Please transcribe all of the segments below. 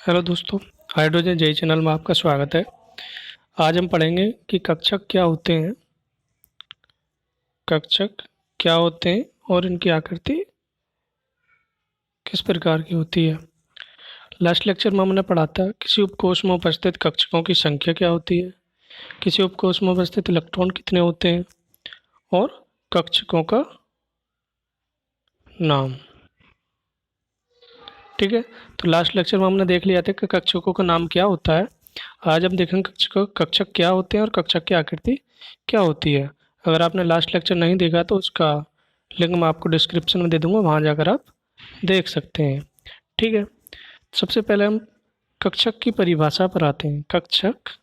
Hello दोस्तों, hydrogen JEE channel में आपका स्वागत है। आज हम पढ़ेंगे कि कक्षक क्या होते हैं। कक्षक क्या होते हैं और इनकी आकृति किस प्रकार की होती है। लास्ट लेक्चर में हमने पढ़ा था किसी उपकोष में उपस्थित कक्षकों की संख्या क्या होती है, किसी उपकोष में उपस्थित इलेक्ट्रॉन कितने होते हैं और कक्षकों का नाम। ठीक है, तो लास्ट लेक्चर में हमने देख लिया था कि कक्षकों का नाम क्या होता है। आज हम देखेंगे कक्षक क्या होते हैं और कक्षक की आकृति क्या होती है। अगर आपने लास्ट लेक्चर नहीं देखा तो उसका लिंक मैं आपको डिस्क्रिप्शन में दे दूंगा, वहाँ जाकर आप देख सकते हैं। ठीक है, सबसे पहले हम कक्षक की परिभाषा पर आते हैं। कक्षक,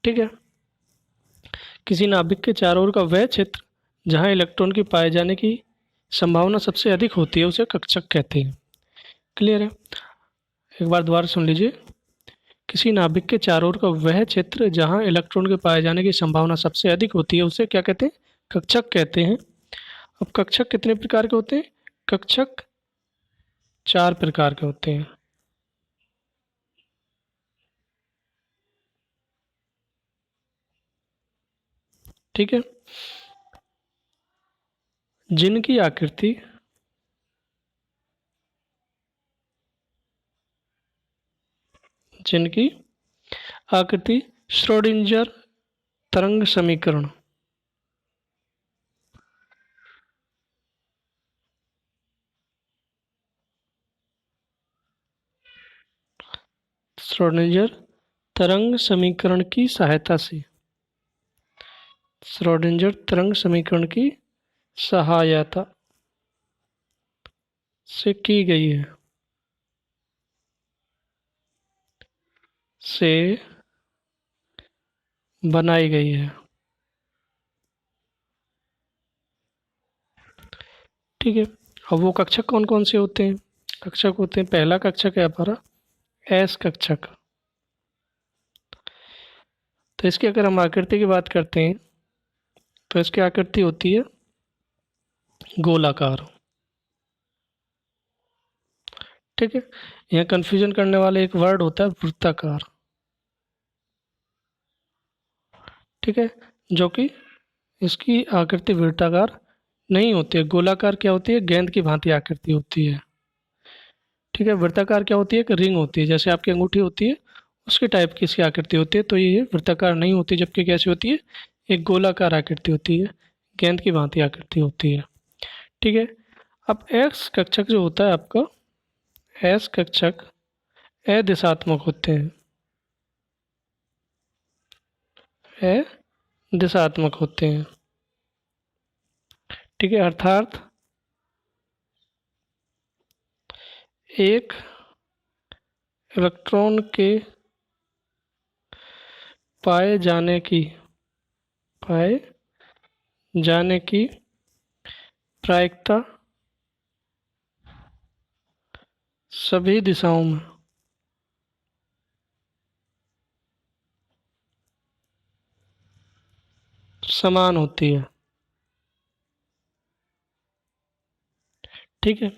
ठीक है, किसी नाभिक के चारों ओर का वह क्षेत्र जहाँ इलेक्ट्रॉन के पाए जाने की संभावना सबसे अधिक होती है उसे कक्षक कहते हैं। क्लियर है? एक बार दोबारा सुन लीजिए। किसी नाभिक के चारों ओर का वह क्षेत्र जहां इलेक्ट्रॉन के पाए जाने की संभावना सबसे अधिक होती है उसे क्या कहते हैं? कक्षक कहते हैं। अब कक्षक कितने प्रकार के होते हैं? कक्षक 4 प्रकार के होते हैं। ठीक है, जिनकी आकृति जिनकी आकृति श्रोडिंजर तरंग समीकरण श्रोडिंजर तरंग समीकरण की सहायता से श्रोडिंजर तरंग समीकरण की सहायता से की गई है से बनाई गई है। ठीक है, अब वो कक्षक कौन कौन से होते हैं? कक्षक होते हैं, पहला कक्षक है हमारा एस कक्षक। तो इसकी अगर हम आकृति की बात करते हैं तो इसकी आकृति होती है गोलाकार। ठीक है, यहाँ कंफ्यूजन करने वाला एक वर्ड होता है वृत्ताकार। ठीक है, जो कि इसकी आकृति वृत्ताकार नहीं होती है। गोलाकार क्या होती है? गेंद की भांति आकृति होती है। ठीक है, वृत्ताकार क्या होती है? एक रिंग होती है, जैसे आपकी अंगूठी होती है उसकी टाइप की इसकी आकृति होती है। तो ये वृत्ताकार नहीं होती, जबकि कैसी होती है? एक गोलाकार आकृति होती है, गेंद की भांति आकृति होती है। ठीक है, अब एक्स कक्षक जो होता है आपका, एस कक्षक अदिशात्मक होते हैं। अदिशात्मक होते हैं। ठीक है, अर्थात एक इलेक्ट्रॉन के पाए जाने की पाए जाने की प्रायिकता सभी दिशाओं में समान होती है। ठीक है,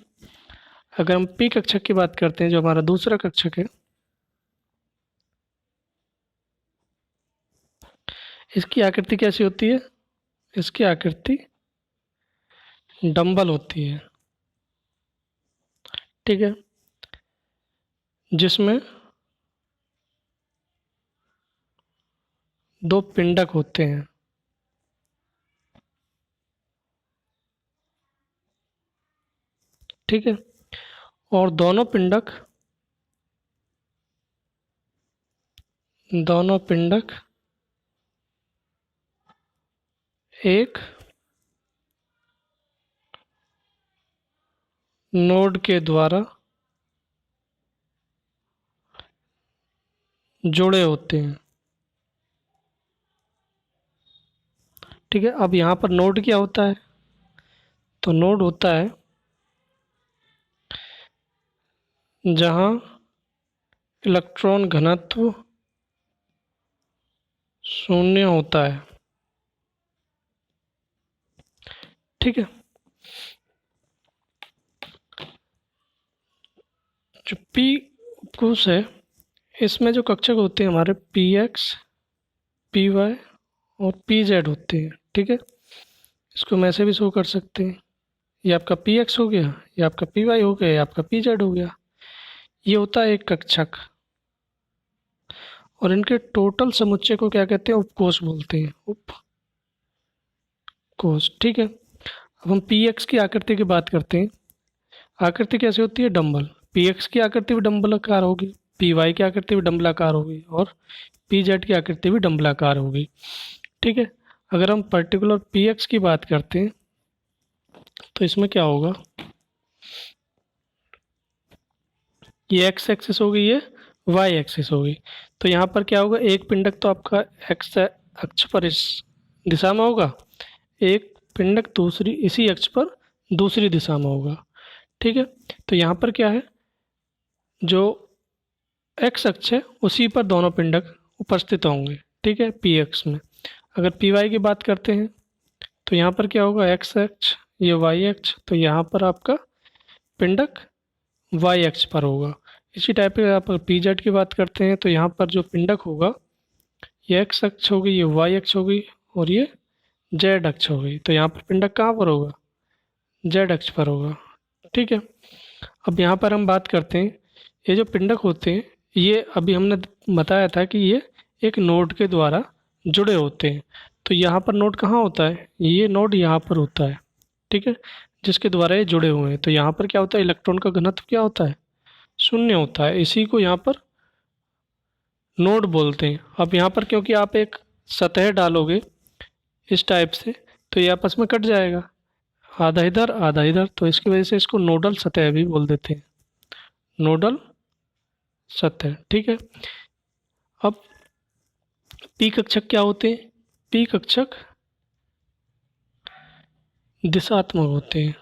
अगर हम पी कक्षक की बात करते हैं जो हमारा दूसरा कक्षक है, इसकी आकृति कैसी होती है? इसकी आकृति डंबल होती है। ठीक है, जिसमें दो पिंडक होते हैं। ठीक है, और दोनों पिंडक एक नोड के द्वारा जुड़े होते हैं। ठीक है, अब यहाँ पर नोड क्या होता है? तो नोड होता है जहाँ इलेक्ट्रॉन घनत्व शून्य होता है। ठीक है, जो पी उपकोष है इसमें जो कक्षक होते हैं हमारे पी एक्स, पी वाई और पी जेड होते हैं। ठीक है, इसको हम ऐसे भी शो कर सकते हैं, ये आपका पी एक्स हो गया, ये आपका पी वाई हो गया, ये आपका पी जेड हो गया। ये होता है एक कक्षक, और इनके टोटल समुच्चय को क्या कहते हैं? उपकोष बोलते हैं, उपकोष। ठीक है, अब हम पी एक्स की आकृति की बात करते हैं। आकृति कैसे होती है? डंबल। पी एक्स की आकृति भी डंबलाकार होगी, पी वाई की आकृति भी डंबलाकार होगी, और पी जेड की आकृति भी डंबलाकार होगी। ठीक है, अगर हम पर्टिकुलर पी एक्स की बात करते हैं तो इसमें क्या होगा? ये एक्स एक्सिस होगी, ये वाई एक्सिस होगी। तो यहाँ पर क्या होगा? एक पिंडक तो आपका एक्स अक्ष पर इस दिशा में होगा, एक पिंडक दूसरी इसी अक्ष पर दूसरी दिशा में होगा। ठीक है, तो यहाँ पर क्या है? जो एक्स अक्ष है उसी पर दोनों पिंडक उपस्थित होंगे। ठीक है, पी एक्स में। अगर पी वाई की बात करते हैं तो यहाँ पर क्या होगा? एक्स अक्ष, ये वाई अक्ष, तो यहाँ पर आपका पिंडक वाई अक्ष पर होगा। इसी टाइप से आप पी जेड की बात करते हैं तो यहाँ पर जो पिंडक होगा ये एक्स अक्ष होगी, ये वाई अक्ष होगी, और ये जेड अक्ष होगी। तो यहाँ पर पिंडक कहाँ पर होगा? जेड अक्ष पर होगा। ठीक है, अब यहाँ पर हम बात करते हैं, ये जो पिंडक होते हैं ये अभी हमने बताया था कि ये एक नोड के द्वारा जुड़े होते हैं। तो यहाँ पर नोड कहाँ होता है? ये नोड यहाँ पर होता है। ठीक है, जिसके द्वारा ये जुड़े हुए हैं। तो यहाँ पर क्या होता है? इलेक्ट्रॉन का घनत्व क्या होता है? शून्य होता है। इसी को यहाँ पर नोड बोलते हैं। अब यहाँ पर क्योंकि आप एक सतह डालोगे इस टाइप से तो ये आपस में कट जाएगा, आधा इधर आधा इधर, तो इसकी वजह से इसको नोडल सतह भी बोल देते हैं, नोडल सतह। ठीक है, अब पी कक्षक क्या होते हैं? पी कक्षक दिशात्मक होते हैं,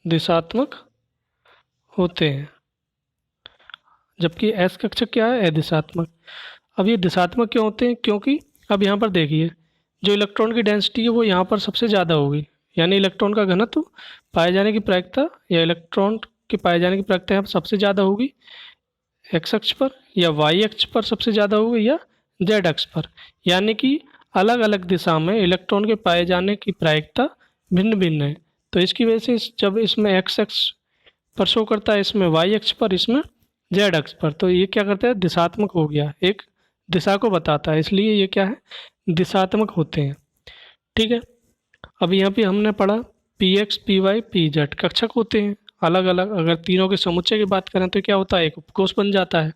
दिशात्मक होते हैं, जबकि एस कक्षक क्या है? अदिशात्मक। अब ये दिशात्मक क्यों होते हैं? क्योंकि अब यहाँ पर देखिए जो इलेक्ट्रॉन की डेंसिटी है वो यहाँ पर सबसे ज़्यादा होगी, यानी इलेक्ट्रॉन का घनत्व पाए जाने की प्रायिकता या इलेक्ट्रॉन के पाए जाने की प्रायिकता यहाँ पर सबसे ज़्यादा होगी एक्स अक्ष पर, या वाई अक्ष पर सबसे ज़्यादा होगी, या जेड अक्ष पर। यानी कि अलग अलग दिशा में इलेक्ट्रॉन के पाए जाने की प्रायिकता भिन्न भिन्न है। तो इसकी वजह से जब इसमें एक्स अक्ष पर शो करता है, इसमें वाई अक्ष पर, इसमें जेड अक्ष पर, तो ये क्या करता है? दिशात्मक हो गया, एक दिशा को बताता है, इसलिए ये क्या है? दिशात्मक होते हैं। ठीक है, अब यहाँ पे हमने पढ़ा P X, P Y, P Z कक्षक होते हैं अलग अलग। अगर तीनों के समुच्चय की बात करें तो क्या होता है? एक उपकोष बन जाता है।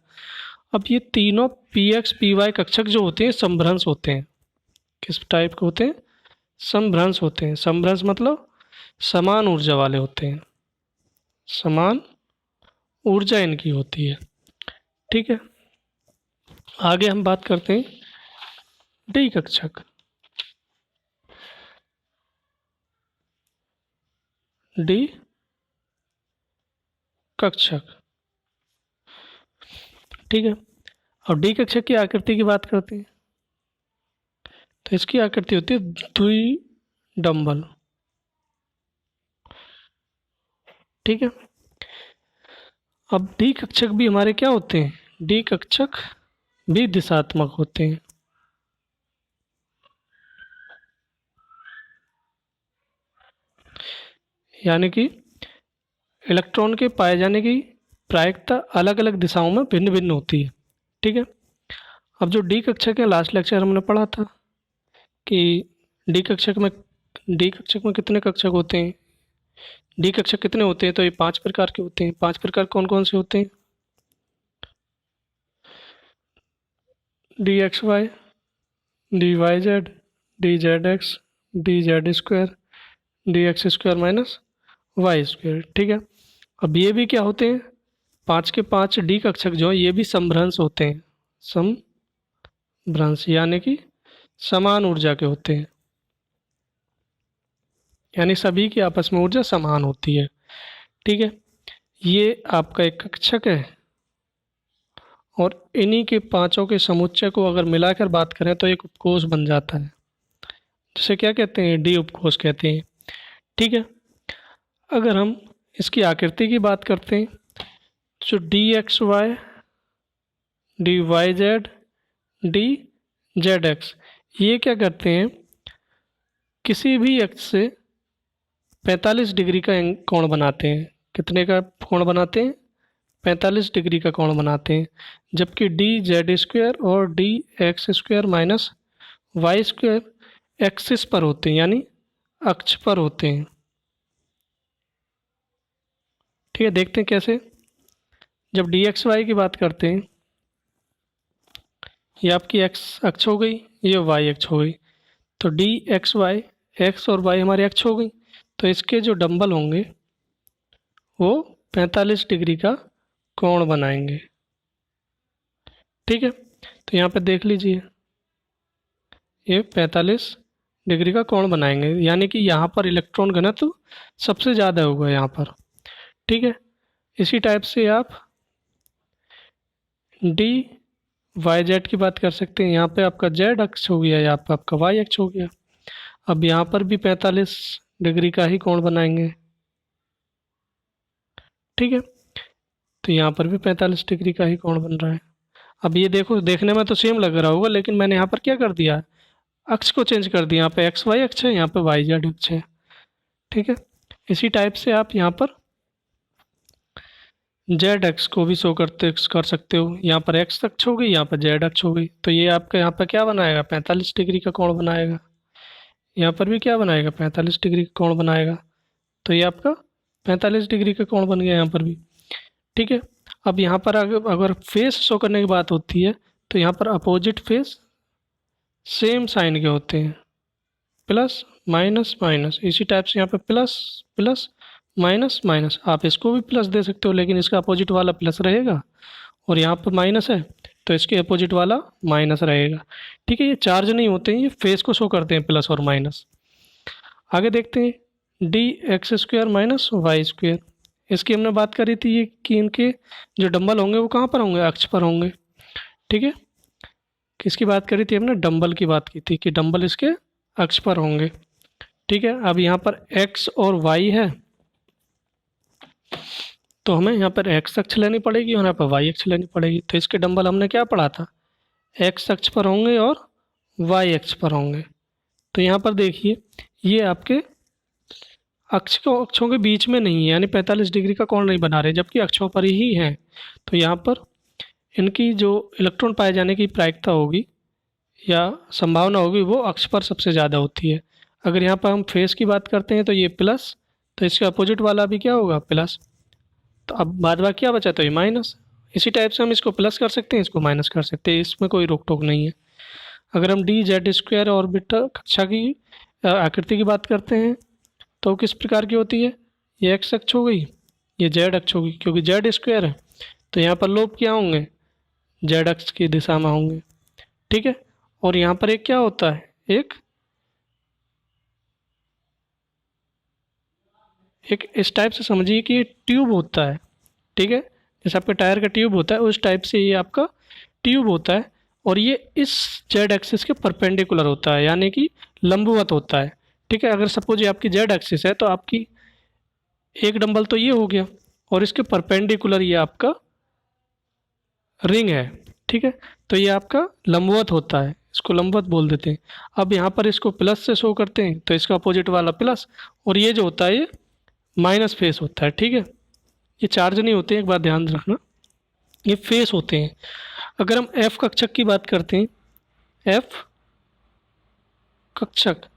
अब ये तीनों पी एक्स, पी वाई कक्षक जो होते हैं समभ्रंश होते हैं। किस टाइप के होते हैं? समभ्रंश होते हैं। समभ्रंश मतलब समान ऊर्जा वाले होते हैं, समान ऊर्जा इनकी होती है। ठीक है, आगे हम बात करते हैं डी कक्षक। डी कक्षक, ठीक है। और डी कक्षक की आकृति की बात करते हैं तो इसकी आकृति होती है द्विडंबल। ठीक है, अब डी कक्षक भी हमारे क्या होते हैं? डी कक्षक भी दिशात्मक होते हैं। यानी कि इलेक्ट्रॉन के पाए जाने की प्रायिकता अलग अलग दिशाओं में भिन्न भिन्न होती है। ठीक है, अब जो डी कक्षक है, लास्ट लेक्चर हमने पढ़ा था कि डी कक्षक में कितने कक्षक होते हैं? डी कक्षक कितने होते हैं? तो ये 5 प्रकार के होते हैं। 5 प्रकार कौन कौन से होते हैं? D X Y, D Y Z, D Z X, D Z square, D x square minus Y square. ठीक है, अब ये भी क्या होते हैं? 5 के 5 डी कक्षक जो है ये भी समभ्रंश होते हैं। समभ्रंश यानी कि समान ऊर्जा के होते हैं, यानी सभी की आपस में ऊर्जा समान होती है। ठीक है, ये आपका एक कक्षक है, और इन्हीं के पांचों के समुच्चय को अगर मिलाकर बात करें तो एक उपकोष बन जाता है, जिसे क्या कहते हैं? डी उपकोष कहते हैं। ठीक है, अगर हम इसकी आकृति की बात करते हैं, जो D X Y, D Y Z, D Z X, ये क्या करते हैं, किसी भी एक्स से 45 डिग्री का कोण बनाते हैं। कितने का कोण बनाते हैं? 45 डिग्री का कोण बनाते हैं। जबकि डी जेड स्क्वायर और D x square minus Y square axis पर होते हैं, यानी अक्ष पर होते हैं। ठीक है, देखते हैं कैसे। जब डी एक्स वाई की बात करते हैं, ये आपकी एक्स अक्ष हो गई, ये वाई अक्ष हो गई। तो डी एक्स वाई, एक्स और वाई हमारे अक्ष हो गई, तो इसके जो डंबल होंगे वो 45 डिग्री का कोण बनाएंगे। ठीक है, तो यहाँ पे देख लीजिए, ये 45 डिग्री का कोण बनाएंगे, यानी कि यहाँ पर इलेक्ट्रॉन घनत्व सबसे ज़्यादा होगा यहाँ पर। ठीक है, इसी टाइप से आप डी वाई जेड की बात कर सकते हैं। यहाँ पे आपका जेड अक्ष हो गया, यहाँ पे आपका वाई अक्ष हो गया। अब यहाँ पर भी 45 डिग्री का ही कोण बनाएंगे। ठीक है, तो यहाँ पर भी 45 डिग्री का ही कोण बन रहा है। अब ये देखो, देखने में तो सेम लग रहा होगा, लेकिन मैंने यहाँ पर क्या कर दिया, अक्ष को चेंज कर दिया। यहाँ पे एक्स वाई अक्ष है, यहाँ पे वाई जेड अक्ष है। ठीक है, इसी टाइप से आप यहाँ पर जेड एक्स को भी शो कर सकते हो। यहाँ पर एक्स अक्ष हो गई, यहाँ पर जेड अक्ष हो गई, तो ये आपका यहाँ पर क्या बनाएगा, 45 डिग्री का कोण बनाएगा। यहाँ पर भी क्या बनाएगा, 45 डिग्री का कोण बनाएगा। तो ये आपका 45 डिग्री का कोण बन गया यहाँ पर भी। ठीक है, अब यहाँ पर अगर फेस शो करने की बात होती है, तो यहाँ पर अपोजिट फेस सेम साइन के होते हैं, प्लस माइनस माइनस। इसी टाइप से यहाँ पे प्लस प्लस माइनस माइनस, आप इसको भी प्लस दे सकते हो, लेकिन इसका अपोजिट वाला प्लस रहेगा, और यहाँ पर माइनस है तो इसके अपोजिट वाला माइनस रहेगा। ठीक है, ये चार्ज नहीं होते हैं, ये फेस को शो करते हैं, प्लस और माइनस। आगे देखते हैं D x square minus Y square. इसकी हमने बात करी थी ये कि इनके जो डंबल होंगे वो कहाँ पर होंगे, अक्ष पर होंगे। ठीक है, किसकी बात करी थी हमने, डंबल की बात की थी कि डंबल इसके अक्ष पर होंगे। ठीक है, अब यहाँ पर एक्स और वाई है, तो हमें यहाँ पर एक्स अक्ष लेनी पड़ेगी और यहाँ पर वाई अक्ष लेनी पड़ेगी। तो इसके डंबल हमने क्या पढ़ा था, एक्स अक्ष पर होंगे और वाई अक्ष पर होंगे। तो यहाँ पर देखिए, ये आपके अक्षों के बीच में नहीं है, यानी 45 डिग्री का कोण नहीं बना रहे, जबकि अक्षों पर ही है। तो यहाँ पर इनकी जो इलेक्ट्रॉन पाए जाने की प्रायिकता होगी या संभावना होगी, वो अक्ष पर सबसे ज़्यादा होती है। अगर यहाँ पर हम फेस की बात करते हैं तो ये प्लस, तो इसके अपोजिट वाला भी क्या होगा, प्लस। तो अब बाद बाकी क्या बचा, तो ये माइनस। इसी टाइप से हम इसको प्लस कर सकते हैं, इसको माइनस कर सकते हैं, इसमें कोई रोक टोक नहीं है। अगर हम डी जेड स्क्वायर ऑर्बिटल कक्षा की आकृति की बात करते हैं, तो किस प्रकार की होती है, ये एक्स अक्ष हो गई, ये जेड अक्ष होगी, क्योंकि जेड स्क्वायर है तो यहाँ पर लोब क्या होंगे, जेड अक्ष की दिशा में होंगे। ठीक है, और यहाँ पर एक क्या होता है, एक इस टाइप से समझिए कि ये ट्यूब होता है। ठीक है, जैसे आपके टायर का ट्यूब होता है, उस टाइप से ये आपका ट्यूब होता है, और ये इस जेड एक्सिस के परपेंडिकुलर होता है, यानी कि लंबवत होता है। ठीक है, अगर सपोज ये आपकी जेड एक्सिस है, तो आपकी एक डंबल तो ये हो गया, और इसके परपेंडिकुलर ये आपका रिंग है। ठीक है, तो ये आपका लंबवत होता है, इसको लंबवत बोल देते हैं। अब यहाँ पर इसको प्लस से शो करते हैं, तो इसका अपोजिट वाला प्लस, और ये जो होता है ये माइनस फेस होता है। ठीक है, ये चार्ज नहीं होते, एक बात ध्यान रखना, ये फेस होते हैं। अगर हम एफ कक्षक की बात करते हैं, एफ कक्षक,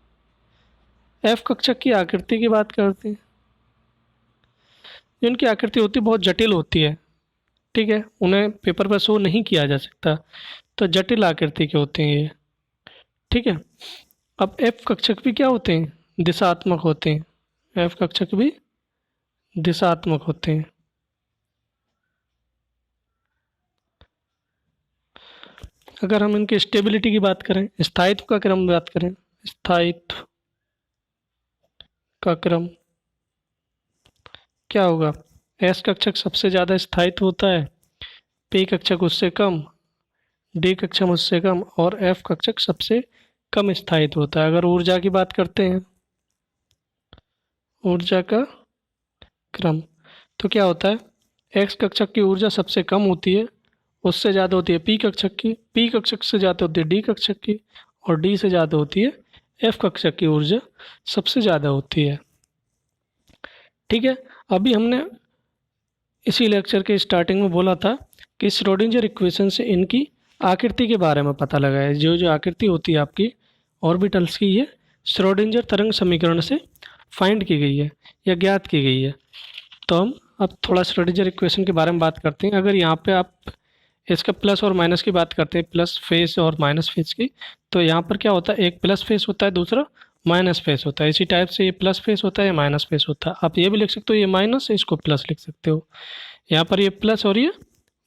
एफ कक्षक की आकृति की बात करते हैं, जिनकी आकृति होती है बहुत जटिल होती है। ठीक है, उन्हें पेपर पर शो नहीं किया जा सकता, तो जटिल आकृति के होते हैं ये। ठीक है, अब एफ कक्षक भी क्या होते हैं, दिशात्मक होते हैं। एफ कक्षक भी दिशात्मक होते हैं। अगर हम इनकी स्टेबिलिटी की बात करें, स्थायित्व का क्रम बात करें, स्थायित्व का क्रम क्या होगा, एस कक्षक सबसे ज़्यादा स्थायित्व होता है, पी कक्षक उससे कम, डी कक्षक उससे कम, और एफ कक्षक सबसे कम स्थायित्व होता है। अगर ऊर्जा की बात करते हैं, ऊर्जा का क्रम। तो क्या होता है, एक्स कक्षक की ऊर्जा सबसे कम होती है, उससे ज़्यादा होती है पी कक्षक की, पी कक्षक से ज़्यादा होती है डी कक्षक की, और डी से ज़्यादा होती है एफ कक्षक की ऊर्जा सबसे ज़्यादा होती है। ठीक है, अभी हमने इसी लेक्चर के स्टार्टिंग में बोला था कि श्रोडिंजर इक्वेशन से इनकी आकृति के बारे में पता लगा है। जो जो आकृति होती है आपकी ऑर्बिटल्स की, ये श्रोडिंजर तरंग समीकरण से फाइंड की गई है या ज्ञात की गई है। तो हम अब थोड़ा श्रोडिंजर इक्वेशन के बारे में बात करते हैं। अगर यहाँ पे आप इसका प्लस और माइनस की बात करते हैं, प्लस फेस और माइनस फेस की, तो यहाँ पर क्या होता है, एक प्लस फेस होता है, दूसरा माइनस फेस होता है। इसी टाइप से ये प्लस फेस होता है, या माइनस फेस होता है। आप ये भी लिख सकते हो ये माइनस है, इसको प्लस लिख सकते हो। यहाँ पर ये प्लस और ये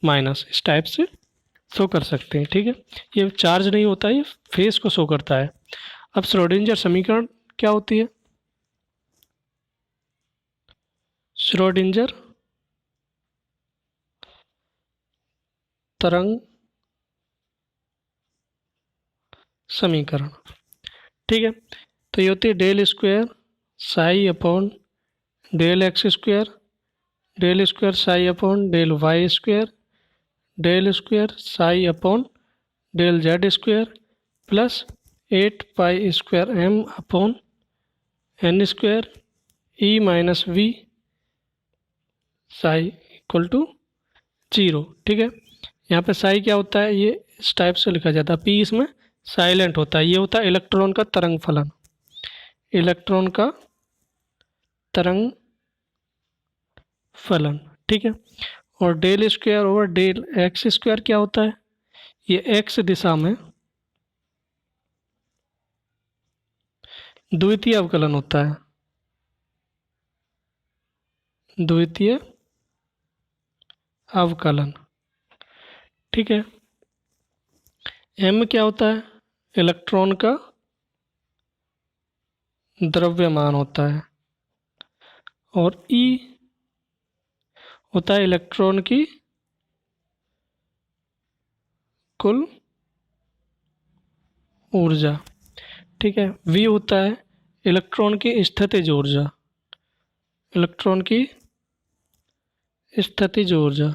माइनस इस टाइप से शो कर सकते हैं। ठीक है, ये चार्ज नहीं होता है, ये फेस को शो करता है। अब श्रोडिंजर समीकरण क्या होती है, श्रोडिंजर तरंग समीकरण। ठीक है, तो ये होती है del square psi upon del x square, del square psi upon del y square, del square psi upon del z square, plus 8 pi square m upon n square e minus v psi equal to 0। ठीक है, यहाँ पे साई क्या होता है, ये इस type से लिखा जाता है, पी इसमें साइलेंट होता है। ये होता है इलेक्ट्रॉन का तरंग फलन, इलेक्ट्रॉन का तरंग फलन। ठीक है, और del square over del x square क्या होता है, ये एक्स दिशा में द्वितीय अवकलन होता है, द्वितीय अवकलन। ठीक है, एम क्या होता है, इलेक्ट्रॉन का द्रव्यमान होता है, और ई होता है इलेक्ट्रॉन की कुल ऊर्जा। ठीक है, वी होता है इलेक्ट्रॉन की स्थितिज ऊर्जा, इलेक्ट्रॉन की स्थितिज ऊर्जा।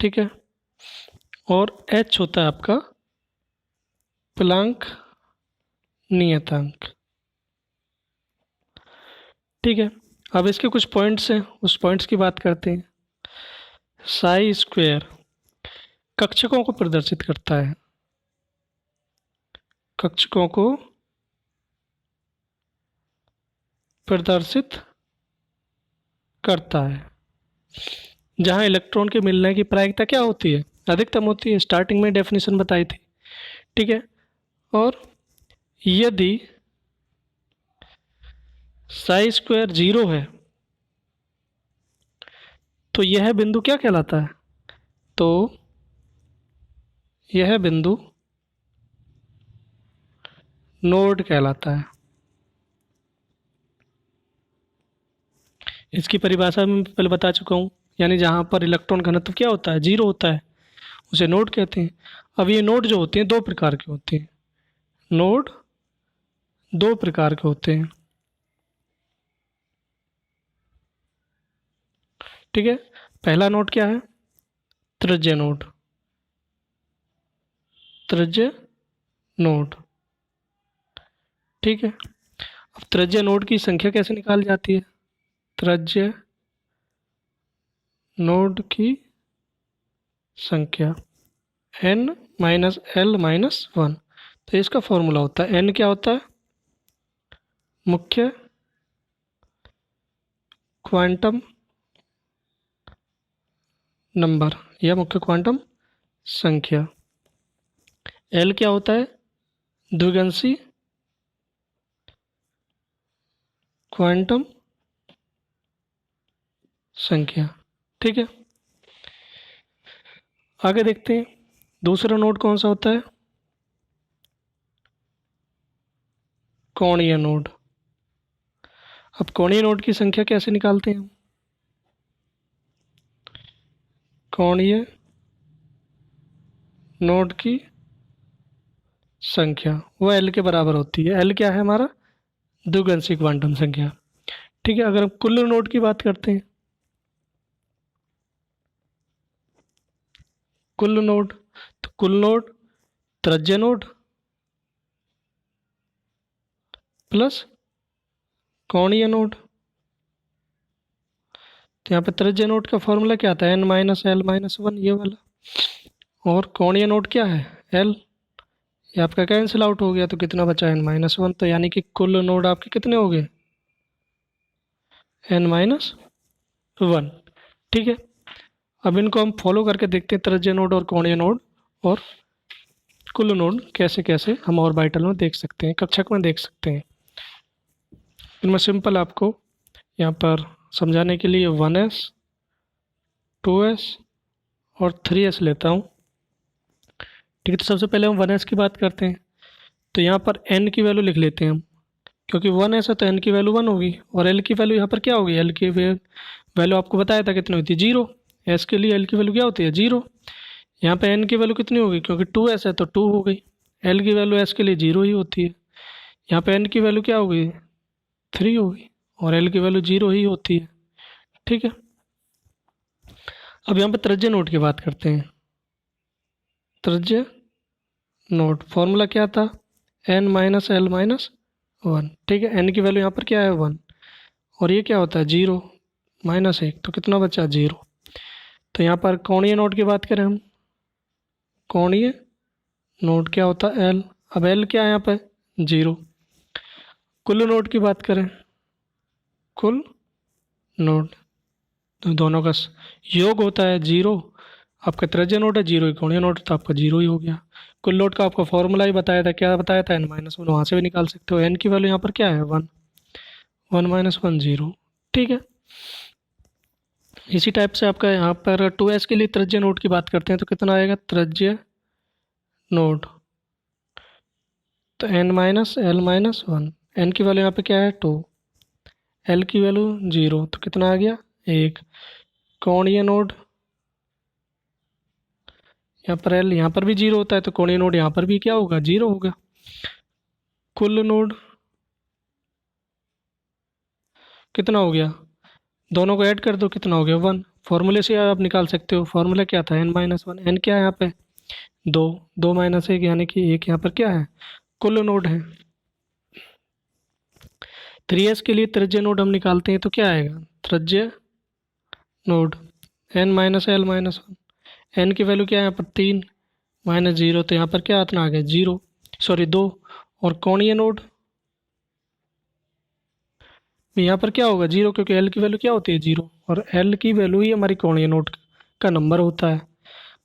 ठीक है, और एच होता है आपका प्लैंक नियतांक। ठीक है, अब इसके कुछ पॉइंट्स हैं, उस पॉइंट्स की बात करते हैं। साई स्क्वायर कक्षकों को प्रदर्शित करता है, कक्षकों को प्रदर्शित करता है। जहां इलेक्ट्रॉन के मिलने की प्रायिकता क्या होती है, अधिकतम होती है। स्टार्टिंग में डेफिनेशन बताई थी। ठीक है, और यदि साई स्क्वायर 0 है तो यह बिंदु क्या कहलाता है, तो यह बिंदु नोड कहलाता है। इसकी परिभाषा मैं पहले बता चुका हूँ, यानी जहाँ पर इलेक्ट्रॉन घनत्व क्या होता है, 0 होता है, उसे नोड कहते हैं। अब ये नोड जो होते हैं दो प्रकार के होते हैं, नोड दो प्रकार के होते हैं। ठीक है, पहला नोड क्या है, त्रिज्य नोड, त्रिज्य नोड। ठीक है, अब त्रिज्य नोड की संख्या कैसे निकाली जाती है, त्रिज्य नोड की संख्या n माइनस एल माइनस 1। तो इसका फॉर्मूला होता है, n क्या होता है, मुख्य क्वांटम नंबर या मुख्य क्वांटम संख्या। l क्या होता है, द्विगंशी क्वांटम संख्या। ठीक है, आगे देखते हैं दूसरा नोड कौन सा होता है, कोणीय नोड। अब कोणीय नोड की संख्या कैसे निकालते हैं, कोणीय नोड की संख्या वो L के बराबर होती है। L क्या है हमारा, द्विगुणसी क्वांटम संख्या। ठीक है, अगर हम कुल नोड की बात करते हैं, कुल नोड, तो कुल नोड त्रिज्य नोड प्लस कोणीय नोड। तो यहाँ पे त्रिज्य नोड का फॉर्मूला क्या आता है, n minus L minus one, ये वाला। और कोणीय नोड क्या है, l। ये आपका कैंसिल आउट हो गया, तो कितना बचा, n माइनस वन। तो यानी कि कुल नोड आपके कितने हो गए, n माइनस वन। ठीक है, अब इनको हम फॉलो करके देखते हैं, त्रिज्य नोड और कोणीय नोड और कुल नोड कैसे कैसे हम ऑर्बिटल में देख सकते हैं, कक्षक में देख सकते हैं। इनमें सिंपल आपको यहाँ पर समझाने के लिए 1s 2s और 3s लेता हूँ। ठीक है, तो सबसे पहले हम 1s की बात करते हैं। तो यहाँ पर n की वैल्यू लिख लेते हैं हम, क्योंकि 1s है तो n की वैल्यू 1 होगी, और l की वैल्यू यहाँ पर क्या होगी, l की वैल्यू आपको बताया था कितनी होती है, 0। s के लिए l की वैल्यू क्या होती है, 0। यहाँ पे n की वैल्यू कितनी होगी, क्योंकि 2s है तो 2 हो गई। l की वैल्यू s के लिए 0 ही होती है। यहाँ पे n की वैल्यू क्या होगी, 3 होगी, और l की वैल्यू 0 ही होती है। ठीक है, अब यहाँ पे त्रिज्य नोड की बात करते हैं। त्रिज्य नोड फॉर्मूला क्या था, n minus L minus one. ठीक है, n की वैल्यू यहाँ पर क्या है, 1, और ये क्या होता है, 0 माइनस 1, तो कितना बचा, 0। तो यहाँ पर कोणीय नोड की बात करें हम, कोणीय नोड क्या होता है, l। अब l क्या है यहाँ पे, 0। कुल नोड की बात करें, कुल नोड, तो दोनों का योग होता है 0। आपका त्रिज्य नोड है 0, कोणीय नोड, तो आपका 0 ही हो गया। कुल नोड का आपका फॉर्मूला ही बताया था, क्या बताया था, n माइनस वन, वहाँ से भी निकाल सकते हो। n की वैल्यू यहाँ पर क्या है, 1, 1 माइनस वन 0। ठीक है, इसी टाइप से आपका यहाँ पर 2s के लिए त्रिज्य नोड की बात करते हैं, तो कितना आएगा, त्रिज्य नोड, तो n minus L minus one. n की वैल्यू यहाँ पे क्या है, 2, l की वैल्यू 0, तो कितना आ गया, 1। कोणीय नोड, यहाँ पर l यहाँ पर भी 0 होता है, तो कोणीय नोड यहाँ पर भी क्या होगा, 0 होगा। कुल नोड कितना हो गया, दोनों को ऐड कर दो, कितना हो गया, 1। फॉर्मूले से आप निकाल सकते हो, फॉर्मूला क्या था, n माइनस वन। n क्या है यहाँ पे, 2, 2 माइनस 1 यानी कि 1 यहाँ पर क्या है, कुल नोड है। 3s के लिए त्रिज्य नोड हम निकालते हैं, तो क्या आएगा, त्रिज्य node n minus L minus one. n की वैल्यू क्या है यहाँ पर, 3 माइनस 0, तो यहाँ पर क्या इतना आ गया, 0, सॉरी 2। और कोणीय नोड यहाँ पर क्या होगा, 0, क्योंकि l की वैल्यू क्या होती है, 0, और l की वैल्यू ही हमारी कोणीय नोड का नंबर होता है।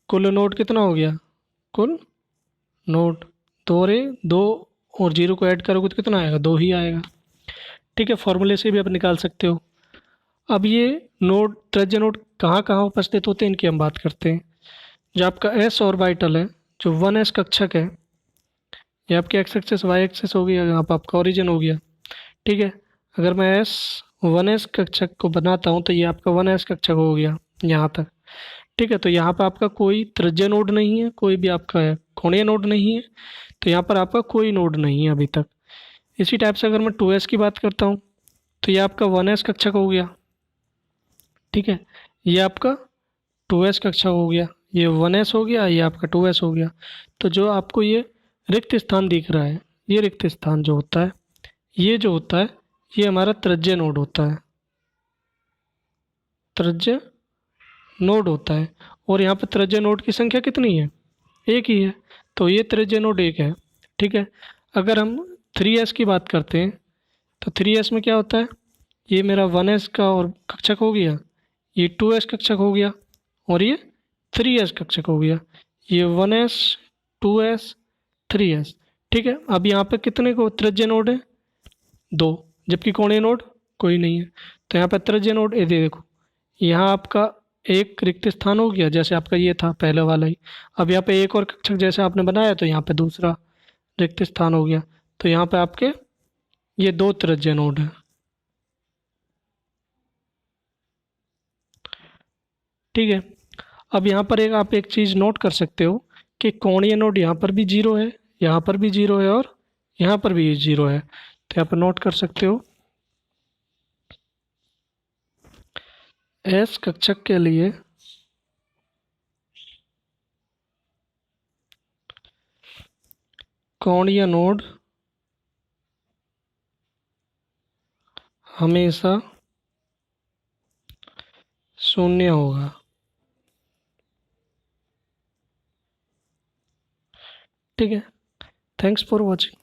कुल नोड कितना हो गया, कुल नोड 2 रे 2, और 0 को ऐड करोगे तो कितना आएगा, 2 ही आएगा। ठीक है, फॉर्मूले से भी आप निकाल सकते हो। अब ये नोड, त्रिज्य नोड कहाँ कहाँ उपस्थित होते हैं, इनकी हम बात करते हैं। जो आपका s ऑर्बिटल है, जो 1s कक्षक है, ये आपकी x एक्सिस y एक्सिस हो गया, यहाँ पर आपका ओरिजिन हो गया। ठीक है, अगर मैं s 1s कक्षक को बनाता हूँ, तो ये आपका 1s कक्षक हो गया यहाँ तक। ठीक है, तो यहाँ पर आपका कोई त्रिज्य नोड नहीं है, कोई भी आपका कोणीय नोड नहीं है, तो यहाँ पर आपका कोई नोड नहीं है अभी तक। इसी टाइप से अगर मैं 2s की बात करता हूँ, तो ये आपका 1s कक्षक हो गया। ठीक है, ये आपका 2s कक्षक हो गया, ये 1s हो गया, ये आपका 2s हो गया। तो जो आपको ये रिक्त स्थान दिख रहा है, ये रिक्त स्थान जो होता है, ये जो होता है, ये हमारा त्रिज्य नोड होता है, त्रिज्य नोड होता है। और यहाँ पर त्रिज्य नोड की संख्या कितनी है, एक ही है, तो ये त्रिज्य नोड एक है। ठीक है, अगर हम 3s की बात करते हैं, तो 3s में क्या होता है, ये मेरा 1s का और कक्षक हो गया, ये 2s कक्षक हो गया, और ये 3s कक्षक हो गया, ये 1s 2s 3s। ठीक है, अब यहाँ पे कितने को त्रिज्य नोड है, 2, जबकि कोणीय नोड कोई नहीं है। तो यहाँ पर त्रिज्य नोड ये देखो, यहाँ आपका एक रिक्त स्थान हो गया, जैसे आपका ये था पहले वाला ही। अब यहाँ पे एक और कक्षक जैसे आपने बनाया, तो यहाँ पे दूसरा रिक्त स्थान हो गया। तो यहाँ पे आपके ये 2 त्रिज्य नोड है। ठीक है, अब यहाँ पर आप एक चीज़ नोट कर सकते हो कि कोणीय नोड यहाँ पर भी 0 है, यहाँ पर भी 0 है, और यहाँ पर भी 0 है। तो यहाँ पर नोट कर सकते हो। एस कक्षक के लिए कोणीय नोड हमेशा शून्य होगा। ठीक है, थैंक्स फॉर वॉचिंग।